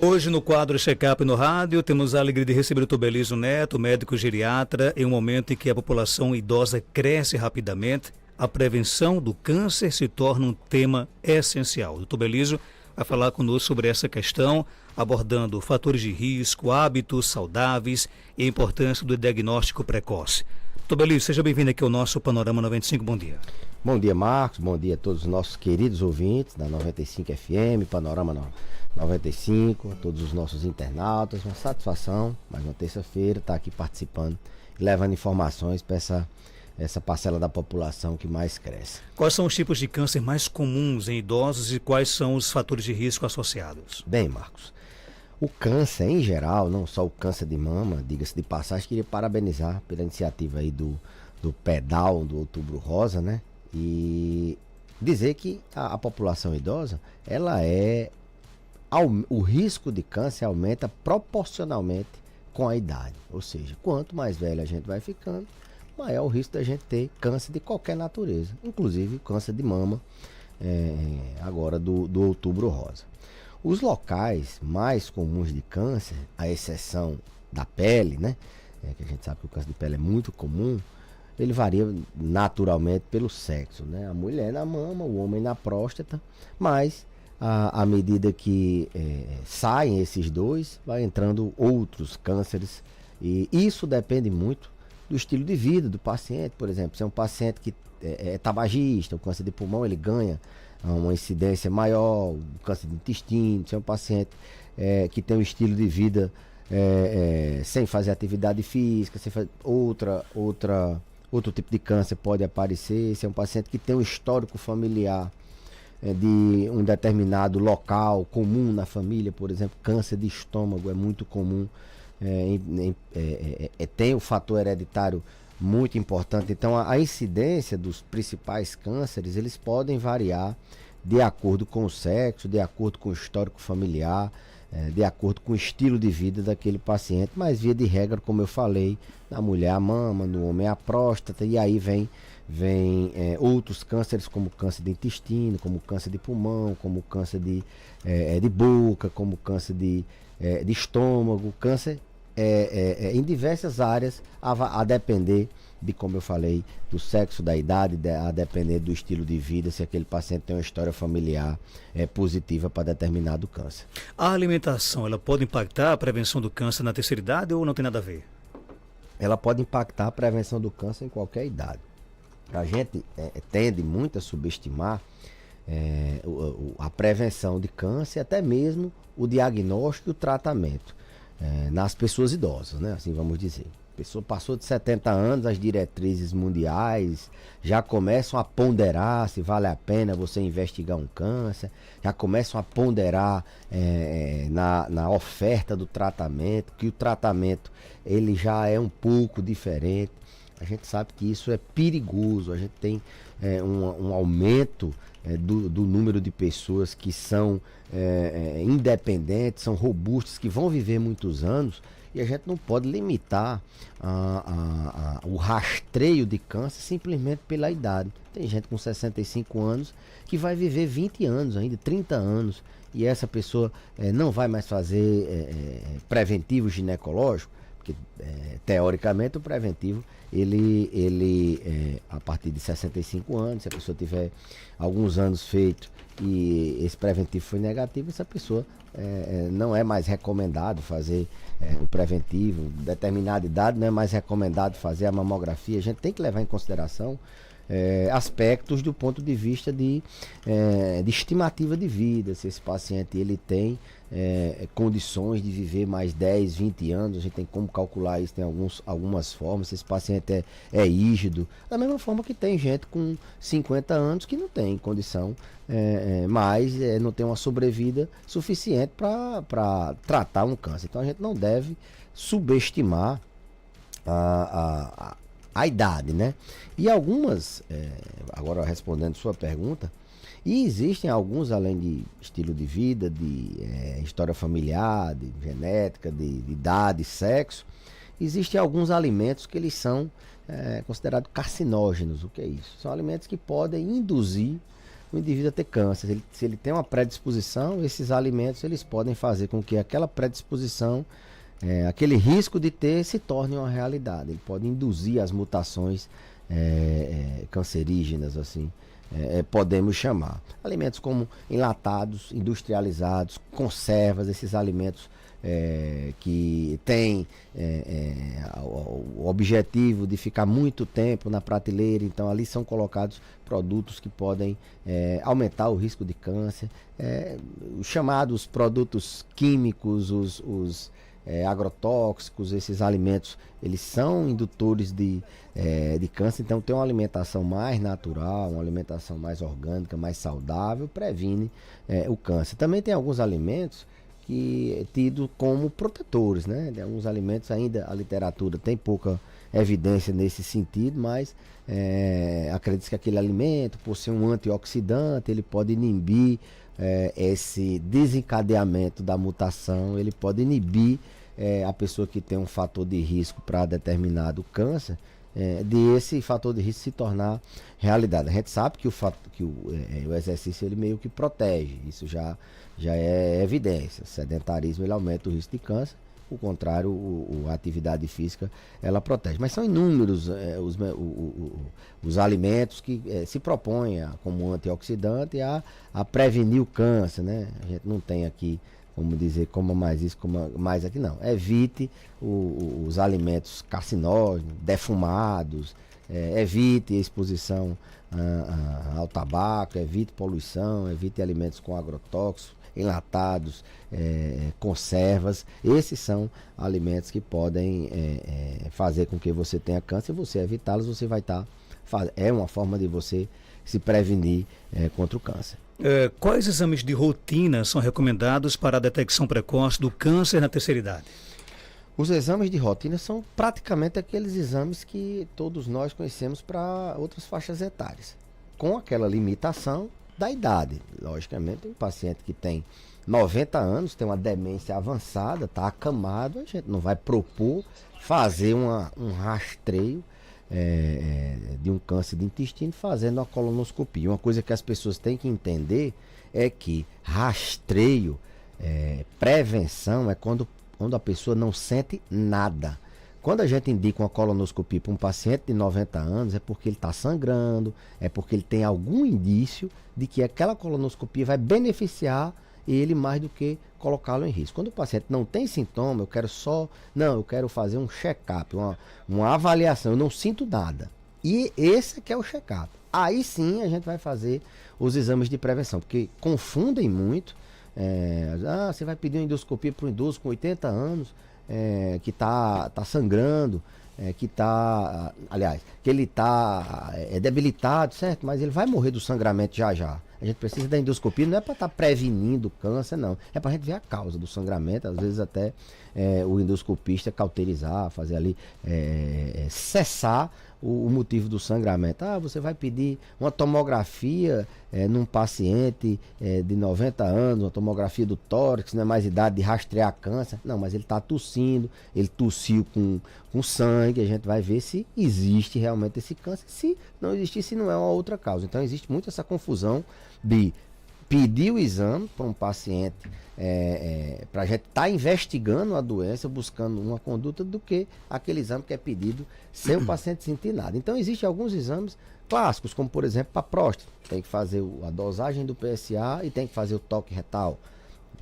Hoje no quadro Check-up no rádio temos a alegria de receber o Tobelizo Neto, médico geriatra, em um momento em que a população idosa cresce rapidamente. A prevenção do câncer se torna um tema essencial. O Tobelizo vai falar conosco sobre essa questão, abordando fatores de risco, hábitos saudáveis e a importância do diagnóstico precoce. Tobelizo, seja bem-vindo aqui ao nosso Panorama 95, bom dia. Bom dia, Marcos, bom dia a todos os nossos queridos ouvintes da 95 FM, Panorama 95, a todos os nossos internautas. Uma satisfação, mais uma terça-feira, estar aqui participando e levando informações para essa parcela da população que mais cresce. Quais são os tipos de câncer mais comuns em idosos e quais são os fatores de risco associados? Bem, Marcos, o câncer em geral, não só o câncer de mama, diga-se de passagem, queria parabenizar pela iniciativa aí do pedal do Outubro Rosa, né? E dizer que a população idosa, o risco de câncer aumenta proporcionalmente com a idade. Ou seja, quanto mais velho a gente vai ficando, maior o risco da gente ter câncer de qualquer natureza, inclusive câncer de mama, agora do Outubro Rosa. Os locais mais comuns de câncer, à exceção da pele, né? Que a gente sabe que o câncer de pele é muito comum, ele varia naturalmente pelo sexo, né? A mulher na mama, o homem na próstata, mas à medida que saem esses dois, vai entrando outros cânceres, e isso depende muito do estilo de vida do paciente. Por exemplo, se é um paciente que é tabagista, o câncer de pulmão ele ganha uma incidência maior, o câncer de intestino. Se é um paciente que tem um estilo de vida sem fazer atividade física, sem fazer outro tipo de câncer pode aparecer. Se é um paciente que tem um histórico familiar de um determinado local comum na família, por exemplo, câncer de estômago é muito comum, tem o fator hereditário muito importante. Então a incidência dos principais cânceres, eles podem variar de acordo com o sexo, de acordo com o histórico familiar, de acordo com o estilo de vida daquele paciente, mas via de regra, como eu falei, na mulher a mama, no homem a próstata, e aí vem outros cânceres, como câncer de intestino, como câncer de pulmão, como câncer de boca, como câncer de estômago, câncer em diversas áreas, a depender de, como eu falei, do sexo, da idade, a depender do estilo de vida, se aquele paciente tem uma história familiar positiva para determinado câncer. A alimentação, ela pode impactar a prevenção do câncer na terceira idade ou não tem nada a ver? Ela pode impactar a prevenção do câncer em qualquer idade. A gente tende muito a subestimar a prevenção de câncer, até mesmo o diagnóstico e o tratamento nas pessoas idosas, né? Assim vamos dizer. A pessoa passou de 70 anos, as diretrizes mundiais já começam a ponderar se vale a pena você investigar um câncer, já começam a ponderar na oferta do tratamento, que o tratamento ele já é um pouco diferente. A gente sabe que isso é perigoso. A gente tem um aumento do número de pessoas que são independentes, são robustas, que vão viver muitos anos, e a gente não pode limitar o rastreio de câncer simplesmente pela idade. Tem gente com 65 anos que vai viver 20 anos ainda, 30 anos, e essa pessoa não vai mais fazer preventivo ginecológico, porque teoricamente o preventivo ele a partir de 65 anos, se a pessoa tiver alguns anos feito e esse preventivo foi negativo, essa pessoa não é mais recomendado fazer o preventivo. Determinada idade não é mais recomendado fazer a mamografia. A gente tem que levar em consideração aspectos do ponto de vista de estimativa de vida. Se esse paciente ele tem condições de viver mais 10, 20 anos, a gente tem como calcular isso, tem algumas formas. Se esse paciente é rígido, da mesma forma que tem gente com 50 anos que não tem condição, mas não tem uma sobrevida suficiente para tratar um câncer. Então a gente não deve subestimar a idade, né? E algumas, agora respondendo sua pergunta, e existem alguns, além de estilo de vida, de história familiar, de genética, de idade, sexo, existem alguns alimentos que eles são considerados carcinógenos. O que é isso? São alimentos que podem induzir o indivíduo a ter câncer. Se ele tem uma predisposição, esses alimentos eles podem fazer com que aquela predisposição, aquele risco de ter, se torne uma realidade. Ele pode induzir as mutações cancerígenas, assim, podemos chamar. Alimentos como enlatados, industrializados, conservas, esses alimentos que têm o objetivo de ficar muito tempo na prateleira, então ali são colocados produtos que podem aumentar o risco de câncer, os chamados produtos químicos, os agrotóxicos, esses alimentos, eles são indutores de câncer, então ter uma alimentação mais natural, uma alimentação mais orgânica, mais saudável, previne o câncer. Também tem alguns alimentos que é tido como protetores, né? Alguns alimentos ainda a literatura tem pouca evidência nesse sentido, mas acredita que aquele alimento, por ser um antioxidante, ele pode inibir esse desencadeamento da mutação, ele pode inibir a pessoa que tem um fator de risco para determinado câncer, de esse fator de risco se tornar realidade. A gente sabe que o exercício ele meio que protege, isso já é evidência. O sedentarismo ele aumenta o risco de câncer, o contrário, a atividade física ela protege. Mas são inúmeros os alimentos que se propõem como antioxidante a prevenir o câncer, né? A gente não tem aqui como dizer, coma mais isso, coma mais aqui, não. Evite os alimentos carcinógenos, defumados, evite a exposição ao tabaco, evite poluição, evite alimentos com agrotóxicos, enlatados, conservas. Esses são alimentos que podem fazer com que você tenha câncer. Se você evitá-los, você vai estar... É uma forma de você se prevenir contra o câncer. Quais exames de rotina são recomendados para a detecção precoce do câncer na terceira idade? Os exames de rotina são praticamente aqueles exames que todos nós conhecemos para outras faixas etárias, com aquela limitação da idade. Logicamente, um paciente que tem 90 anos, tem uma demência avançada, está acamado, a gente não vai propor fazer um rastreio de um câncer de intestino fazendo uma colonoscopia. Uma coisa que as pessoas têm que entender é que rastreio, prevenção é quando a pessoa não sente nada. Quando a gente indica uma colonoscopia para um paciente de 90 anos, é porque ele está sangrando, é porque ele tem algum indício de que aquela colonoscopia vai beneficiar ele mais do que colocá-lo em risco. Quando o paciente não tem sintoma, eu quero fazer um check-up, uma avaliação, eu não sinto nada. E esse que é o check-up. Aí sim a gente vai fazer os exames de prevenção, porque confundem muito. Você vai pedir uma endoscopia para um idoso com 80 anos, que tá sangrando, que ele está debilitado, certo? Mas ele vai morrer do sangramento já. A gente precisa da endoscopia, não é para estar prevenindo câncer, não. É para a gente ver a causa do sangramento, às vezes até o endoscopista cauterizar, fazer ali, cessar o motivo do sangramento. Você vai pedir uma tomografia num paciente de 90 anos, uma tomografia do tórax, não é mais idade de rastrear câncer. Não, mas ele está tossindo, ele tossiu com sangue, a gente vai ver se existe realmente esse câncer. Se não existir, se não é uma outra causa. Então existe muito essa confusão de pedir o exame para um paciente para a gente estar investigando a doença, buscando uma conduta, do que aquele exame que é pedido sem o paciente sentir nada. Então existem alguns exames clássicos, como por exemplo para a próstata. Tem que fazer a dosagem do PSA e tem que fazer o toque retal.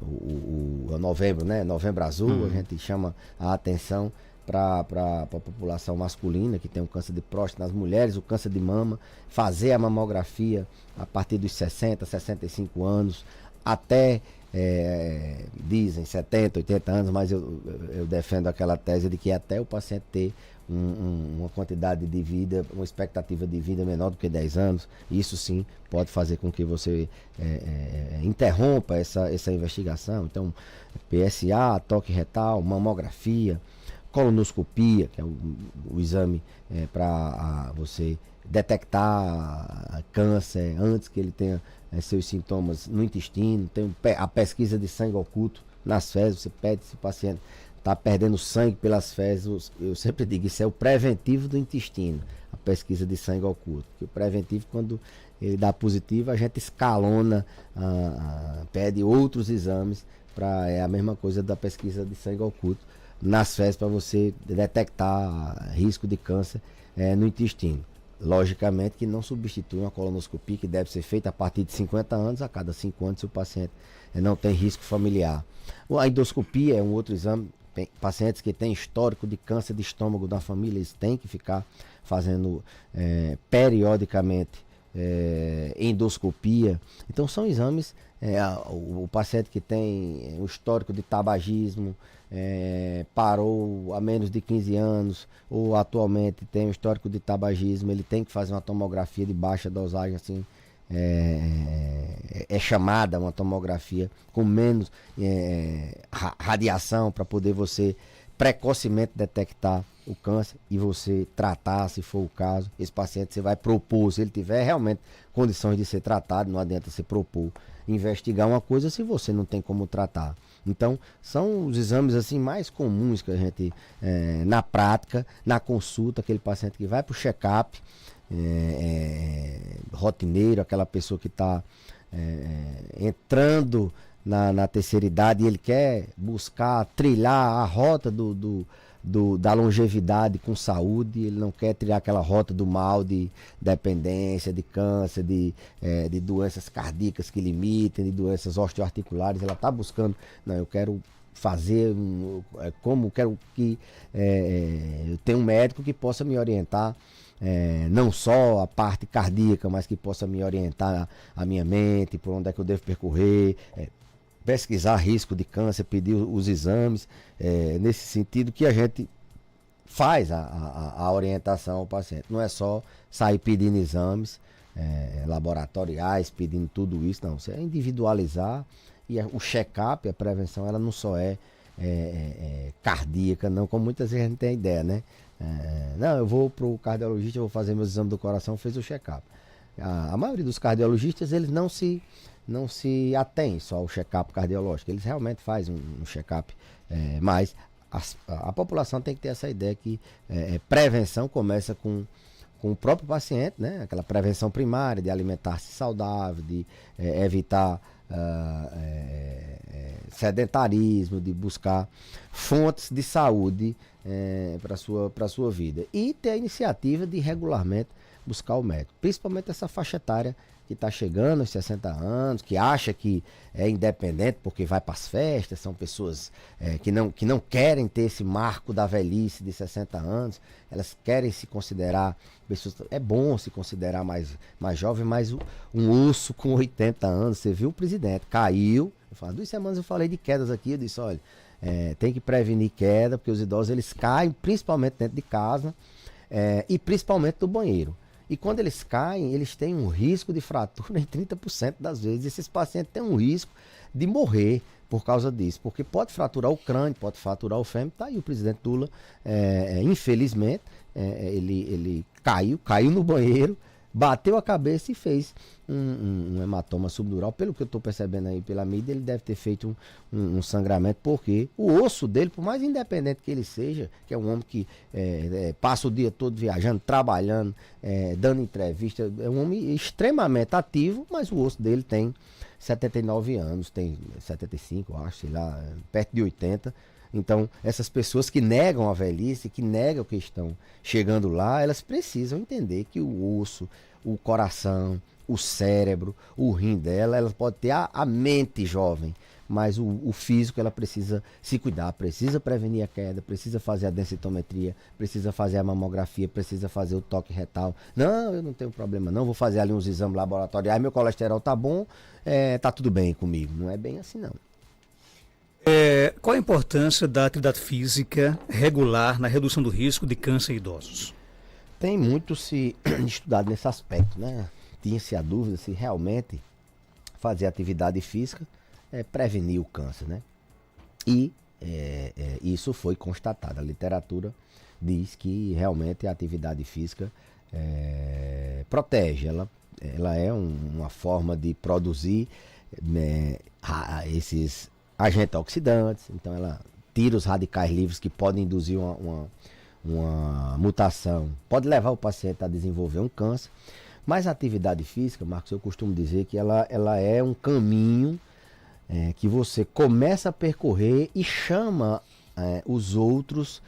O novembro, né? Novembro azul, a gente chama a atenção para a população masculina que tem um câncer de próstata, nas mulheres o câncer de mama, fazer a mamografia a partir dos 60, 65 anos, até dizem 70, 80 anos, mas eu defendo aquela tese de que até o paciente ter uma quantidade de vida, uma expectativa de vida menor do que 10 anos, isso sim pode fazer com que você interrompa essa investigação. Então, PSA, toque retal, mamografia, colonoscopia, que é o exame para você detectar câncer antes que ele tenha seus sintomas no intestino. Tem a pesquisa de sangue oculto nas fezes, você pede se o paciente está perdendo sangue pelas fezes. Eu sempre digo, isso é o preventivo do intestino. A pesquisa de sangue oculto. Porque o preventivo, quando ele dá positivo, a gente escalona, pede outros exames, é a mesma coisa da pesquisa de sangue oculto nas fezes, para você detectar risco de câncer no intestino. Logicamente que não substitui uma colonoscopia que deve ser feita a partir de 50 anos, a cada 5 anos, se o paciente não tem risco familiar. A endoscopia é um outro exame. Pacientes que têm histórico de câncer de estômago da família, eles têm que ficar fazendo periodicamente endoscopia. Então são exames, o paciente que tem o histórico de tabagismo, parou há menos de 15 anos ou atualmente tem um histórico de tabagismo, ele tem que fazer uma tomografia de baixa dosagem, assim, chamada uma tomografia com menos radiação, para poder você precocemente detectar o câncer e você tratar, se for o caso. Esse paciente você vai propor, se ele tiver realmente condições de ser tratado, não adianta você propor investigar uma coisa se você não tem como tratar. Então, são os exames assim mais comuns que a gente, na prática, na consulta, aquele paciente que vai para o check-up, rotineiro, aquela pessoa que está entrando na terceira idade e ele quer buscar trilhar a rota da longevidade com saúde, ele não quer trilhar aquela rota do mal, de dependência, de câncer, de doenças cardíacas que limitem, de doenças osteoarticulares. Ela está buscando, não, eu quero fazer, quero que eu tenha um médico que possa me orientar, não só a parte cardíaca, mas que possa me orientar a minha mente, por onde é que eu devo percorrer, pesquisar risco de câncer, pedir os exames, nesse sentido que a gente faz a orientação ao paciente. Não é só sair pedindo exames laboratoriais, pedindo tudo isso, não. Você é individualizar, e o check-up, a prevenção, ela não só é cardíaca, não, como muitas vezes a gente tem a ideia, né? Não, eu vou para o cardiologista, eu vou fazer meus exames do coração, fez o check-up. A maioria dos cardiologistas, eles não se atém só ao check-up cardiológico, eles realmente fazem um check-up, mas a população tem que ter essa ideia que prevenção começa com o próprio paciente, né? Aquela prevenção primária de alimentar-se saudável, de evitar sedentarismo, de buscar fontes de saúde para a sua vida, e ter a iniciativa de regularmente buscar o médico, principalmente essa faixa etária que está chegando aos 60 anos, que acha que é independente porque vai para as festas, são pessoas que não querem ter esse marco da velhice de 60 anos, elas querem se considerar pessoas, é bom se considerar mais jovem, mas um osso com 80 anos, você viu o presidente, caiu, 2 semanas eu falei de quedas aqui, eu disse, olha, tem que prevenir queda, porque os idosos eles caem principalmente dentro de casa e principalmente do banheiro. E quando eles caem, eles têm um risco de fratura em 30% das vezes. Esses pacientes têm um risco de morrer por causa disso, porque pode fraturar o crânio, pode fraturar o fêmur. Tá aí o presidente Lula, infelizmente, ele caiu no banheiro, bateu a cabeça e fez um hematoma subdural. Pelo que eu estou percebendo aí pela mídia, ele deve ter feito um sangramento, porque o osso dele, por mais independente que ele seja, que é um homem que passa o dia todo viajando, trabalhando, dando entrevista, é um homem extremamente ativo, mas o osso dele tem 79 anos, tem 75, eu acho, sei lá, perto de 80. Então, essas pessoas que negam a velhice, que negam que estão chegando lá, elas precisam entender que o osso, o coração, o cérebro, o rim dela, ela pode ter a mente jovem, mas o físico ela precisa se cuidar, precisa prevenir a queda, precisa fazer a densitometria, precisa fazer a mamografia, precisa fazer o toque retal. Não, eu não tenho problema não, vou fazer ali uns exames laboratoriais, meu colesterol tá bom, tá tudo bem comigo. Não é bem assim não. Qual a importância da atividade física regular na redução do risco de câncer em idosos? Tem muito se estudado nesse aspecto, né? Tinha-se a dúvida se realmente fazer atividade física prevenir o câncer, né? E isso foi constatado. A literatura diz que realmente a atividade física protege. Ela é uma forma de produzir esses agentes oxidantes, então ela tira os radicais livres que podem induzir uma mutação, pode levar o paciente a desenvolver um câncer. Mas a atividade física, Marcos, eu costumo dizer que ela é um caminho que você começa a percorrer e chama os outros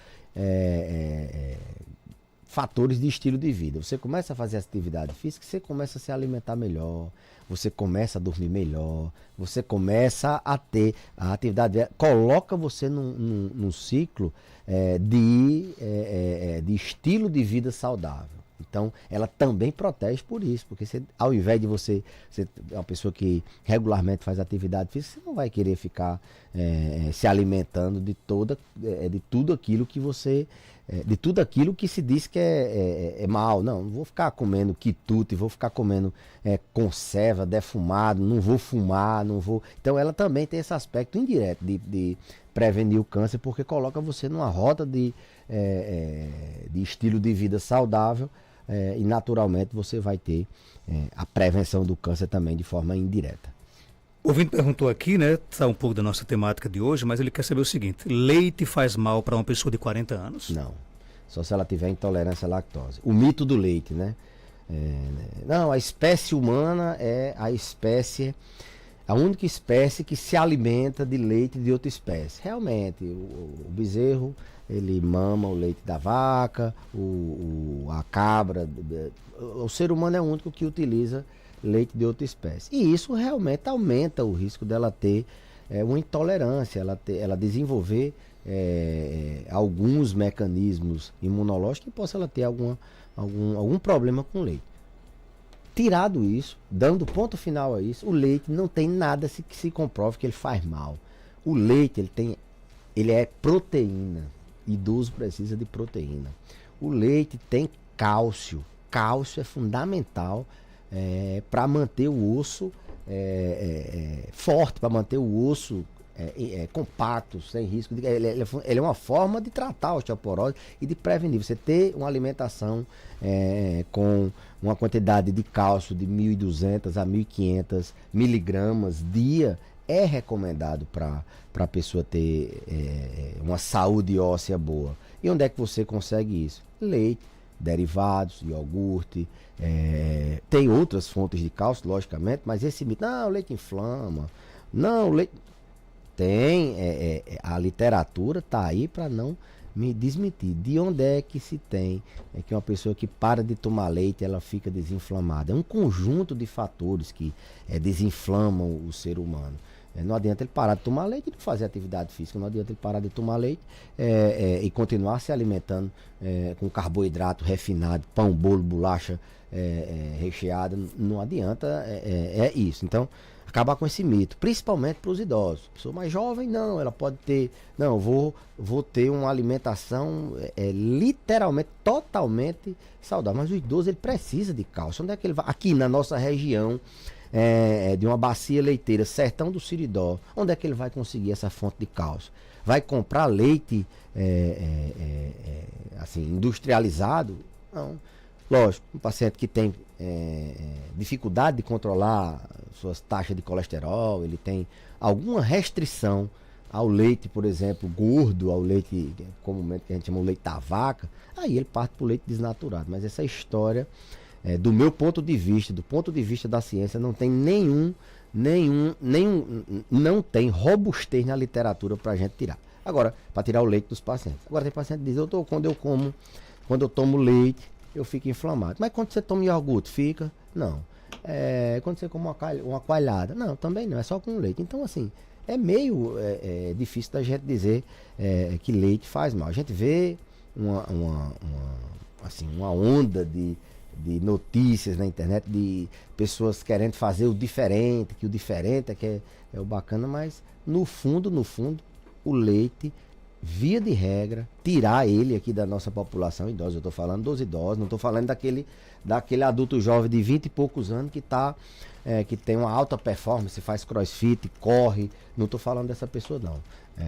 fatores de estilo de vida. Você começa a fazer atividade física, você começa a se alimentar melhor, você começa a dormir melhor, você começa a ter a atividade, coloca você num ciclo de estilo de vida saudável. Então, ela também protege por isso, porque você, ao invés de você ser uma pessoa que regularmente faz atividade física, você não vai querer ficar se alimentando de tudo aquilo que você, de tudo aquilo que se diz que é mal. Não vou ficar comendo quitute, vou ficar comendo conserva, defumado, não vou fumar, não vou... Então, ela também tem esse aspecto indireto de prevenir o câncer, porque coloca você numa roda de estilo de vida saudável, e naturalmente você vai ter a prevenção do câncer também de forma indireta. O ouvinte perguntou aqui, né, está um pouco da nossa temática de hoje, mas ele quer saber o seguinte: leite faz mal para uma pessoa de 40 anos? Não, só se ela tiver intolerância à lactose. O mito do leite, né? Não, a espécie humana é a única espécie que se alimenta de leite de outra espécie. Realmente, o bezerro, ele mama o leite da vaca, a cabra, o ser humano é o único que utiliza leite de outra espécie. E isso realmente aumenta o risco dela ter uma intolerância, ela desenvolver alguns mecanismos imunológicos que possa ela ter algum problema com o leite. Tirado isso, dando ponto final a isso, o leite não tem nada que se comprove que ele faz mal. O leite, ele é proteína. Idoso precisa de proteína. O leite tem cálcio. Cálcio é fundamental para manter o osso forte, para manter o osso compacto, sem risco. Ele é uma forma de tratar a osteoporose e de prevenir. Você ter uma alimentação com uma quantidade de cálcio de 1.200 a 1.500 miligramas dia é recomendado para a pessoa ter uma saúde óssea boa. E onde é que você consegue isso? Leite, derivados, iogurte, tem outras fontes de cálcio, logicamente, mas esse mito, não, o leite inflama, não, o leite... Tem, a literatura está aí para não me desmentir. De onde é que se tem que uma pessoa que para de tomar leite, ela fica desinflamada? É um conjunto de fatores que desinflamam o ser humano. Não adianta ele parar de tomar leite e não fazer atividade física. Não adianta ele parar de tomar leite e continuar se alimentando com carboidrato refinado, pão, bolo, bolacha recheada. Não adianta, isso. Então, acabar com esse mito, principalmente para os idosos. Pessoa mais jovem, não, ela pode ter, não, vou ter uma alimentação literalmente, totalmente saudável. Mas o idoso, ele precisa de cálcio. Onde é que ele vai? Aqui na nossa região, de uma bacia leiteira, Sertão do Siridó, onde é que ele vai conseguir essa fonte de cálcio? Vai comprar leite assim, industrializado? Não. Lógico, um paciente que tem dificuldade de controlar suas taxas de colesterol, ele tem alguma restrição ao leite, por exemplo, gordo, ao leite, comumente que a gente chama o leite da vaca, aí ele parte para o leite desnaturado. Mas essa história, do meu ponto de vista, do ponto de vista da ciência, não tem não tem robustez na literatura para a gente tirar. Agora, para tirar o leite dos pacientes. Agora tem paciente que diz, quando eu tomo leite, eu fico inflamado. Mas quando você toma iogurte, fica? Não. Quando você come uma coalhada? Não, também não. É só com leite. Então, assim, é meio difícil da gente dizer que leite faz mal. A gente vê uma onda de notícias na internet de pessoas querendo fazer o diferente, que o diferente é o bacana, mas no fundo, o leite, via de regra, tirar ele aqui da nossa população idosa. Eu estou falando dos idosos, não estou falando daquele adulto jovem de 20 e poucos anos que tem uma alta performance, faz crossfit, corre. Não estou falando dessa pessoa, não.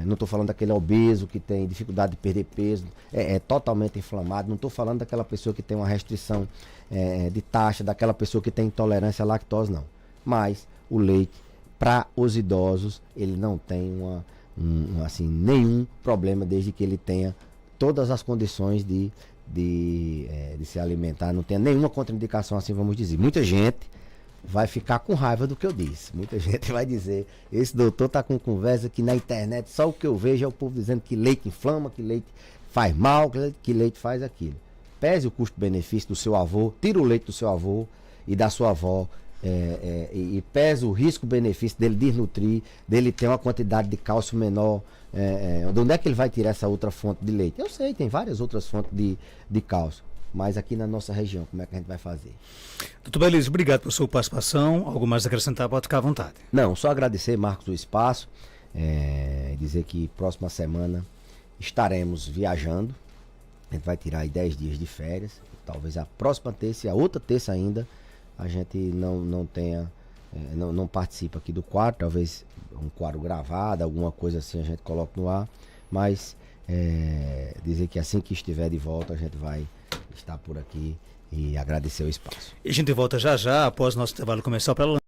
Não estou falando daquele obeso que tem dificuldade de perder peso, totalmente inflamado. Não estou falando daquela pessoa que tem uma restrição de taxa, daquela pessoa que tem intolerância à lactose, não. Mas o leite, para os idosos, ele não tem assim, nenhum problema desde que ele tenha todas as condições de se alimentar, não tem nenhuma contraindicação, assim vamos dizer. Muita gente vai ficar com raiva do que eu disse. Muita gente vai dizer, esse doutor tá com conversa que na internet só o que eu vejo é o povo dizendo que leite inflama, que leite faz mal, que leite faz aquilo. Pese o custo-benefício do seu avô, tira o leite do seu avô e da sua avó, e pese o risco-benefício dele desnutrir, dele ter uma quantidade de cálcio menor. De onde é que ele vai tirar essa outra fonte de leite? Eu sei, tem várias outras fontes de cálcio. Mas aqui na nossa região, como é que a gente vai fazer? Doutor Belísio, obrigado por sua participação. Algo mais a acrescentar, pode ficar à vontade. Não, só agradecer, Marcos, o espaço. Dizer que próxima semana estaremos viajando. A gente vai tirar aí 10 dias de férias. Talvez a próxima terça e a outra terça ainda a gente não tenha, não participa aqui do quadro. Talvez um quadro gravado, alguma coisa assim a gente coloque no ar. Mas dizer que assim que estiver de volta a gente vai estar por aqui e agradecer o espaço. E a gente volta já já após nosso intervalo comercial para